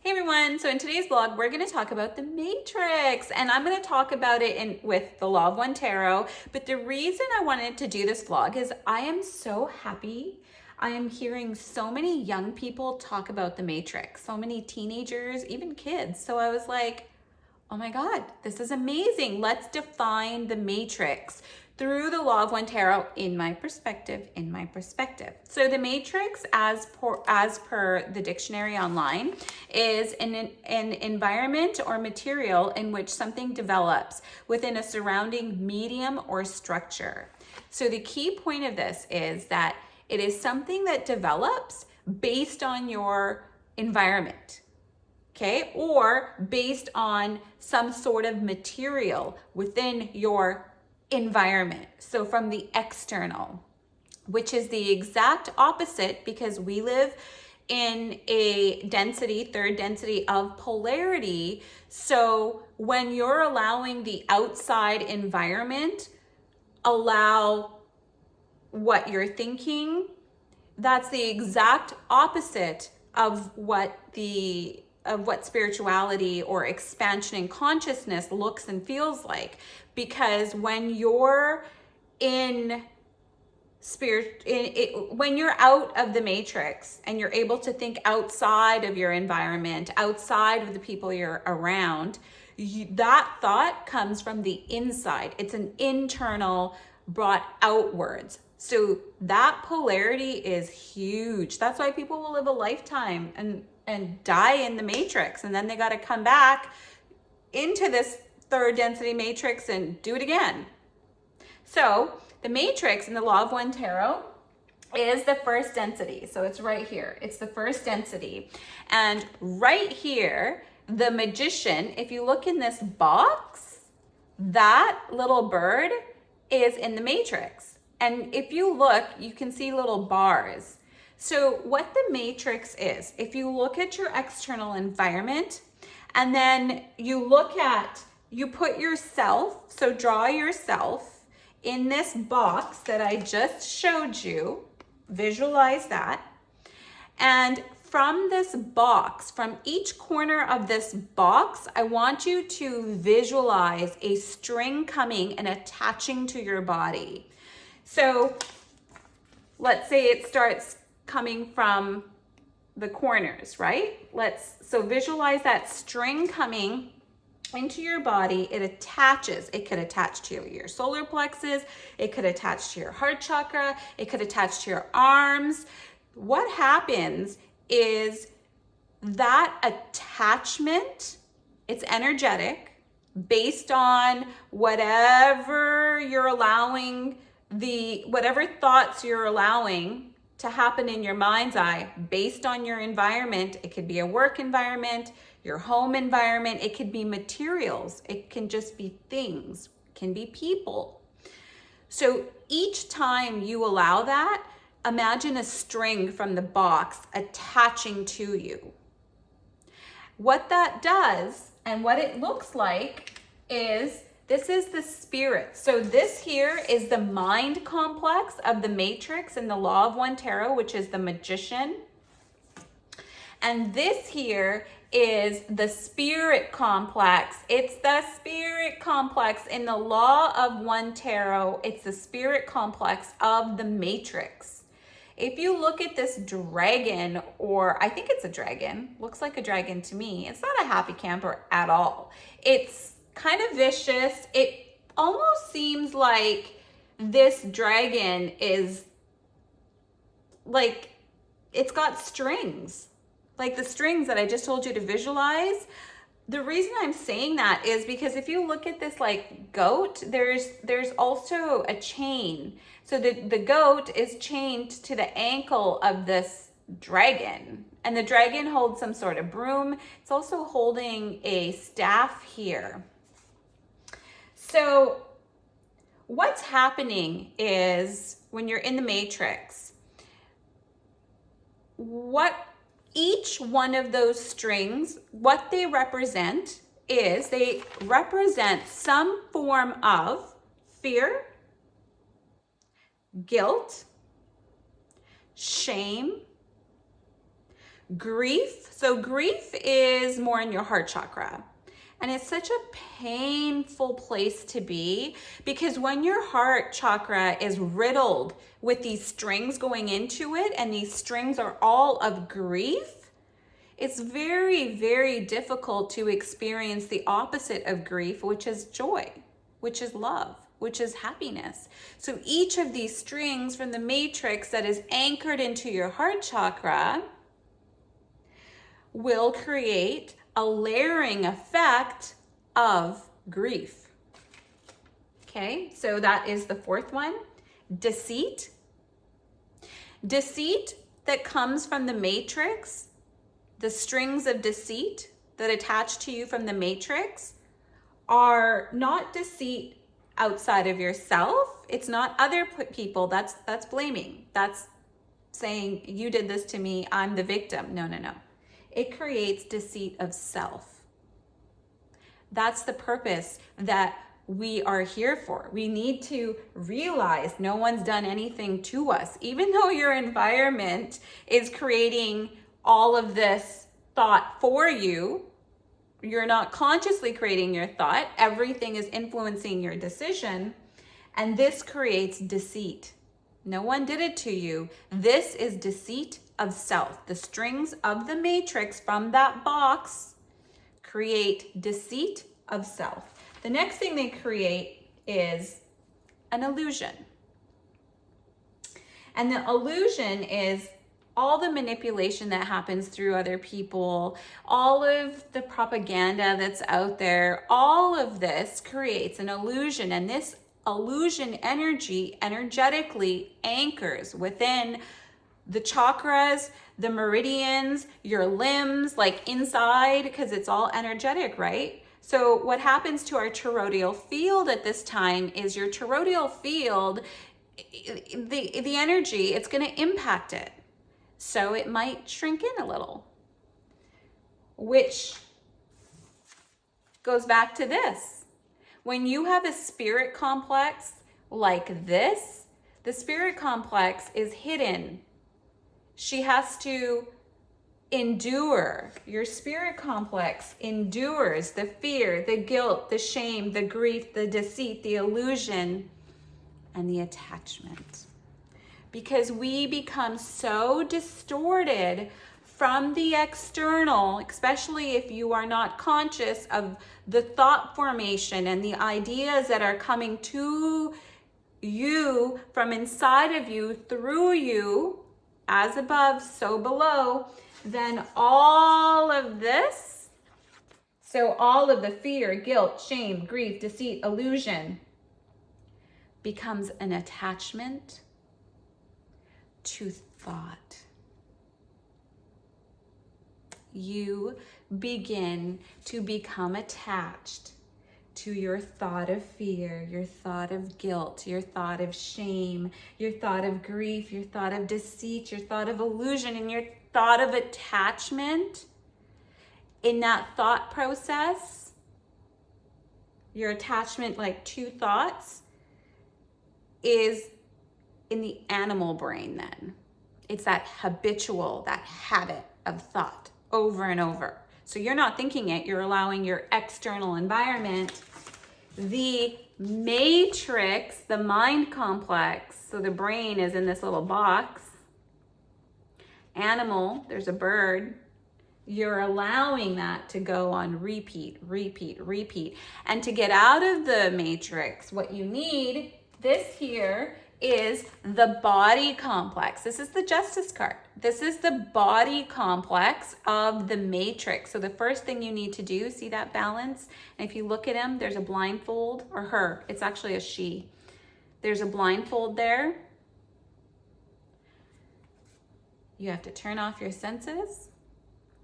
Hey everyone, so in today's vlog, we're going to talk about the Matrix, and I'm going to talk about it with the Law of One Tarot. But the reason I wanted to do this vlog is I am so happy. I am hearing so many young people talk about the Matrix, so many teenagers, even kids. So I was like, oh my God, this is amazing. Let's define the matrix through the Law of One Tarot in my perspective, So the matrix, as per the dictionary online, is an environment or material in which something develops within a surrounding medium or structure. So the key point of this is that it is something that develops based on your environment. Okay, or based on some sort of material within your environment. So from the external, which is the exact opposite because we live in a density, third density of polarity. So when you're allowing the outside environment allow what you're thinking, that's the exact opposite of what spirituality or expansion in consciousness looks and feels like. Because when you're in spirit, when you're out of the matrix and you're able to think outside of your environment, outside of the people you're around, that thought comes from the inside. It's an internal brought outwards. So that polarity is huge. That's why people will live a lifetime and die in the matrix, and then they got to come back into this third density matrix and do it again. So the matrix in the Law of One Tarot is the first density. So it's right here. It's the first density. And right here, the magician, if you look in this box, that little bird is in the matrix. And if you look, you can see little bars. So what the matrix is, if you look at your external environment and then you put yourself, so draw yourself in this box that I just showed you, visualize that. And from this box, from each corner of this box, I want you to visualize a string coming and attaching to your body. So let's say it starts coming from the corners, right? So visualize that string coming into your body. It attaches. It could attach to your solar plexus. It could attach to your heart chakra. It could attach to your arms. What happens is that attachment, it's energetic based on whatever you're allowing, whatever thoughts you're allowing to happen in your mind's eye based on your environment. It could be a work environment, your home environment. It could be materials. It can just be things. It can be people. So each time you allow that, imagine a string from the box attaching to you. What that does and what it looks like is this is the spirit. So this here is the mind complex of the matrix in the Law of One Tarot, which is the magician. And this here is the spirit complex. It's the spirit complex in the Law of One Tarot. It's the spirit complex of the matrix. If you look at this dragon, or I think it's a dragon, looks like a dragon to me. It's not a happy camper at all. It's kind of vicious. It almost seems like this dragon is like, it's got strings, like the strings that I just told you to visualize. The reason I'm saying that is because if you look at this like goat, there's also a chain. So the goat is chained to the ankle of this dragon, and the dragon holds some sort of broom. It's also holding a staff here. So what's happening is when you're in the matrix, what each one of those strings, what they represent is they represent some form of fear, guilt, shame, Grief. So grief is more in your heart chakra. And it's such a painful place to be, because when your heart chakra is riddled with these strings going into it, and these strings are all of grief, it's very, very difficult to experience the opposite of grief, which is joy, which is love, which is happiness. So each of these strings from the matrix that is anchored into your heart chakra will create a layering effect of grief. Okay, so that is the fourth one. Deceit. Deceit that comes from the matrix, the strings of deceit that attach to you from the matrix are not deceit outside of yourself. It's not other people. That's blaming. That's saying, you did this to me, I'm the victim. No. It creates deceit of self. That's the purpose that we are here for. We need to realize no one's done anything to us. Even though your environment is creating all of this thought for you, you're not consciously creating your thought. Everything is influencing your decision, and this creates deceit. No one did it to you. This is deceit of self. The strings of the matrix from that box create deceit of self. The next thing they create is an illusion. And the illusion is all the manipulation that happens through other people, all of the propaganda that's out there, all of this creates an illusion. And this illusion energy energetically anchors within the chakras, the meridians, your limbs, like inside, because it's all energetic, right? So what happens to our toroidal field at this time is your toroidal field, the energy, it's going to impact it. So it might shrink in a little, which goes back to this. When you have a spirit complex like this, the spirit complex is hidden. She has to endure. Your spirit complex endures the fear, the guilt, the shame, the grief, the deceit, the illusion, and the attachment. Because we become so distorted from the external, especially if you are not conscious of the thought formation and the ideas that are coming to you from inside of you, through you, as above, so below, then all of this, so all of the fear, guilt, shame, grief, deceit, illusion, becomes an attachment to thought. You begin to become attached to your thought of fear, your thought of guilt, your thought of shame, your thought of grief, your thought of deceit, your thought of illusion, and your thought of attachment. In that thought process, your attachment, like to thoughts, is in the animal brain then. It's that habitual, that habit of thought over and over. So you're not thinking it, you're allowing your external environment, the matrix, the mind complex, so the brain is in this little box. Animal, there's a bird. You're allowing that to go on repeat. And to get out of the matrix, what you need, this here, is the body complex. This is the Justice card. This is the body complex of the matrix. So the first thing you need to do, see that balance? And if you look at him, there's a blindfold, or her, it's actually a she. There's a blindfold there. You have to turn off your senses.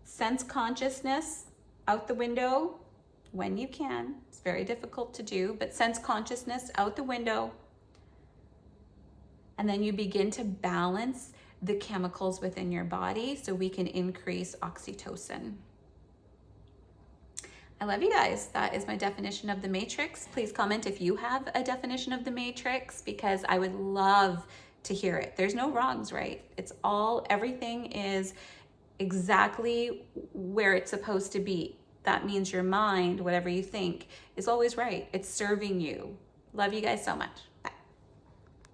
Sense consciousness out the window when you can. It's very difficult to do, but sense consciousness out the window. And then you begin to balance the chemicals within your body so we can increase oxytocin. I love you guys. That is my definition of the matrix. Please comment if you have a definition of the matrix, because I would love to hear it. There's no wrongs, right? It's all, everything is exactly where it's supposed to be. That means your mind, whatever you think, is always right. It's serving you. Love you guys so much.